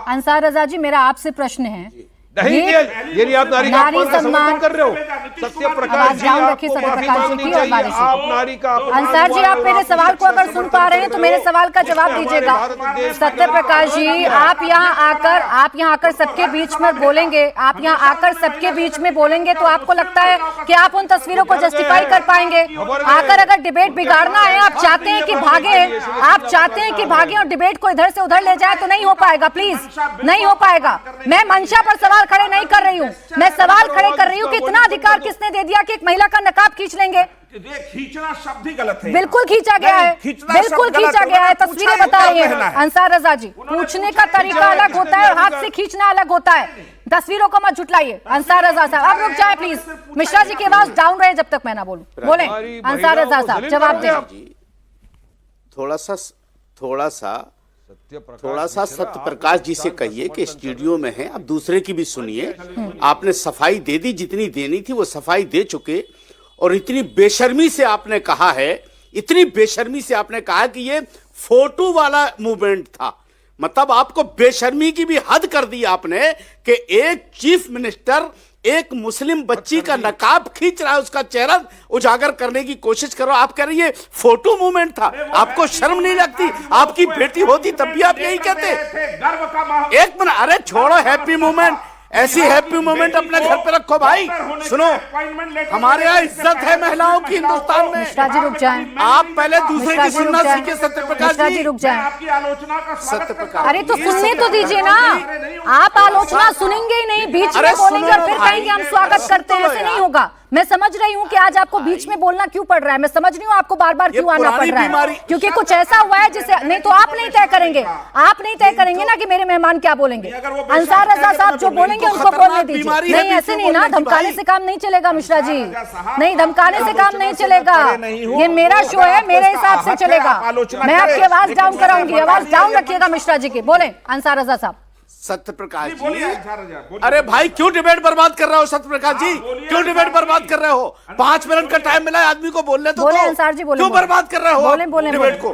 अंसार रजा जी, मेरा आपसे प्रश्न है, नहीं ये नहीं, आप नारी का सम्मान कर रहे हो। सत्य प्रकाश जी, आपको माफी मांगनी चाहिए। आप नारी का अंसार जी, आप मेरे सवाल को अगर सुन पा रहे हैं तो मेरे सवाल का जवाब दीजिएगा। सत्य प्रकाश जी, आप यहाँ आकर सबके बीच में बोलेंगे, आप यहाँ आकर सबके बीच में बोलेंगे तो आपको लगता है कि आप उन तस्वीरों को जस्टिफाई कर पाएंगे? आकर अगर डिबेट बिगाड़ना है, आप चाहते हैं कि भागे और डिबेट को इधर से उधर ले जाए, तो नहीं हो पाएगा। प्लीज, नहीं हो पाएगा। मैं मंशा पर सवाल खड़े नहीं कर रही हूँ, मैं सवाल खड़े कर रही हूँ कि इतना अधिकार किसने दे दिया कि एक महिला का नकाब खींच लेंगे? खींचना शब्द ही गलत है। बिल्कुल खींचा गया है, बिल्कुल खींचा गया है। तस्वीरें बता रही हैं अंसार रजा जी, पूछने का तरीका अलग होता है और हाथ से खींचना अलग होता है। तस्वीरों को मत झुटलाइए। अंसार रजा साहब, अब रुक जाए प्लीज। मिश्रा जी की आवाज डाउन रहे जब तक मैं ना बोलूं। बोले अंसार रजा साहब, जवाब दें। थोड़ा सा सत्य प्रकाश जी से कहिए कि स्टूडियो में है, आप दूसरे की भी सुनिए। आपने सफाई दे दी, जितनी देनी थी वो सफाई दे चुके, और इतनी बेशर्मी से आपने कहा है, इतनी बेशर्मी से आपने कहा कि ये फोटो वाला मूवमेंट था। मतलब आपको बेशर्मी की भी हद कर दी आपने कि एक चीफ मिनिस्टर एक मुस्लिम बच्ची का नकाब खींच रहा है, उसका चेहरा उजागर करने की कोशिश करो। आप कह रही है फोटो मूवमेंट था। आपको शर्म नहीं लगती? आपकी बेटी होती तब भी आप यही कहते। एक मिनट, अरे छोड़ो हैप्पी मूवमेंट, ऐसी हैप्पी मोमेंट अपने घर पे रखो भाई। सुनो, हमारे यहाँ इज्जत है महिलाओं की हिंदुस्तान में। मिश्रा जी रुक जाएं। आप पहले दूसरे की सुनना सीखे। सत्य प्रकाश जी रुक जाएं। आपकी आलोचना का सत्य प्रकाश, अरे तो सुनने तो दीजिए ना। आप आलोचना सुनेंगे ही नहीं, बीच में बोलेंगे और फिर कहेंगे हम स्वागत करते हैं। ऐसे नहीं होगा। मैं समझ रही हूँ कि आज आपको बीच में बोलना क्यों पड़ रहा है। मैं समझ रही हूँ आपको बार बार क्यों आना पड़ रहा है, क्योंकि कुछ ऐसा हुआ है जिसे नहीं तो आप नहीं तय करेंगे। आप नहीं तय करेंगे ना कि मेरे मेहमान क्या बोलेंगे। अंसार रजा साहब जो बोलेंगे उनको बोलने दीजिए। नहीं ऐसे नहीं ना, धमकाने से काम नहीं चलेगा मिश्रा जी, नहीं धमकाने से काम नहीं चलेगा। ये मेरा शो है, मेरे हिसाब से चलेगा। मैं आपकी आवाज डाउन कराऊंगी। आवाज डाउन रखिएगा मिश्रा जी की। बोले अंसार रजा साहब। सत्य प्रकाश जी, अरे भाई क्यों डिबेट बर्बाद कर रहे हो? सत्य प्रकाश जी क्यों डिबेट बर्बाद कर रहे हो? 5 मिनट का टाइम मिला है आदमी को बोलने तो बोले अंसार जी, बोले क्यों बर्बाद कर रहे हो डिबेट को?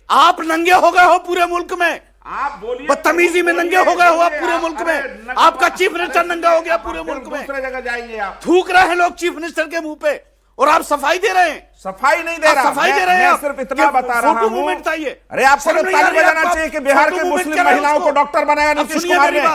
आप नंगे हो गए हो पूरे मुल्क में, आप बोलिए। बदतमीजी में नंगे हो गए हो आप पूरे मुल्क में। आपका चीफ मिनिस्टर नंगा हो गया पूरे मुल्क में। दूसरे जगह जाएंगे आप। थूक रहे हैं लोग चीफ मिनिस्टर के मुंह पे और आप सफाई दे रहे हैं। सफाई नहीं दे रहा, सफाई दे रहे हैं। मैं सिर्फ इतना बता रहा हूं। मूवमेंट था ये। अरे आपको तो ताली बजाना चाहिए कि बिहार के मुस्लिम महिलाओं को डॉक्टर बनाया नीतीश कुमार ने।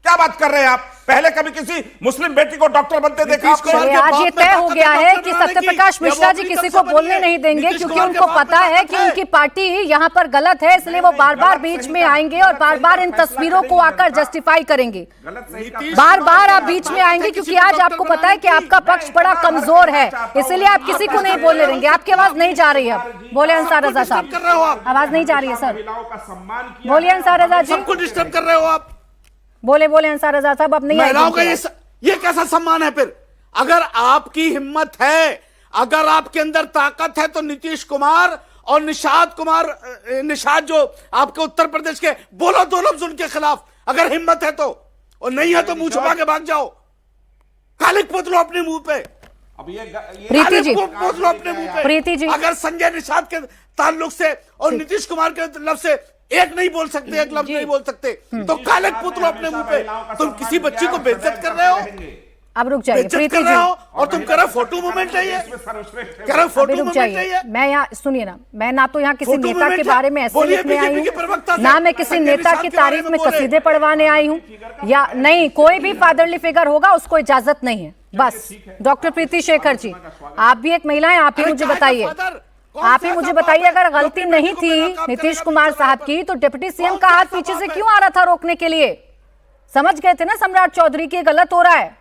क्या बात कर रहे हैं आप? पहले कभी किसी मुस्लिम बेटी को डॉक्टर बनते देखा आपने? आज ये तय हो गया है कि सत्य प्रकाश मिश्रा जी किसी को बोलने नहीं देंगे, क्योंकि उनको पता है कि उनकी पार्टी यहाँ पर गलत है, इसलिए वो बार बार बीच में आएंगे और बार बार इन तस्वीरों को आकर जस्टिफाई करेंगे। बार बार आप बीच में आएंगे क्योंकि आज आपको पता है कि आपका पक्ष बड़ा कमजोर है, इसलिए आप किसी को नहीं बोलने देंगे। आपकी आवाज नहीं जा रही है। बोले अंसार रजा साहब, आवाज नहीं जा रही है सर। बोलिए अंसार रजा जी। सबको डिस्टर्ब कर रहे हो आप। बोले अंसार रजा साहब, अब नहीं महिलाओं का ये कैसा सम्मान है फिर? अगर आपकी हिम्मत है, अगर आपके अंदर ताकत है, तो नीतीश कुमार और निषाद जो आपके उत्तर प्रदेश के, बोलो 2 लफ्ज उनके खिलाफ अगर हिम्मत है तो। और नहीं है तो मुंह छुपा के भाग जाओ, कालिक पोत लो अपने मुंह पे। अब ये प्रीति जी, पोत लो अपने मुंह पे। प्रीति जी, अगर संजय निषाद के ताल्लुक से और नीतीश कुमार के लफ्ज से एक नहीं बोल सकते, एक लफ्ज नहीं बोल सकते, तो काले पुत्र अपने मुंह पे। तुम किसी बच्ची को बेइज्जत कर रहे हो। अब रुक जाइए प्रीति जी। और तुम कह रहे फोटो मूवमेंट है ये, कह रहे फोटो मूवमेंट है ये। मैं यहाँ सुनिए ना, मैं ना तो यहाँ किसी नेता के बारे में ऐसे लिखने आई हूँ, ना मैं किसी नेता की तारीफ में कसीदे पढ़वाने आई हूँ, या नहीं कोई भी फादरली फिगर होगा उसको इजाजत नहीं है। बस डॉक्टर प्रीति शेखर जी, आप भी एक महिला हैं, आप ही मुझे बताइए, अगर गलती नहीं थी नीतीश कुमार साहब की, तो डिप्टी सीएम का हाथ पीछे से क्यों आ रहा था रोकने के लिए? समझ गए थे ना सम्राट चौधरी की गलत हो रहा है।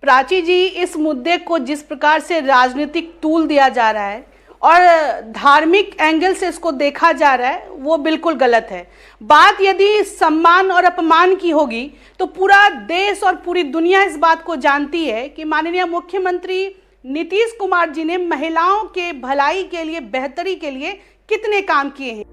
प्राची जी, इस मुद्दे को जिस प्रकार से राजनीतिक तूल दिया जा रहा है और धार्मिक एंगल से इसको देखा जा रहा है, वो बिल्कुल गलत है। बात यदि सम्मान और अपमान की होगी तो पूरा देश और पूरी दुनिया इस बात को जानती है कि माननीय मुख्यमंत्री नीतीश कुमार जी ने महिलाओं के भलाई के लिए, बेहतरी के लिए कितने काम किए हैं।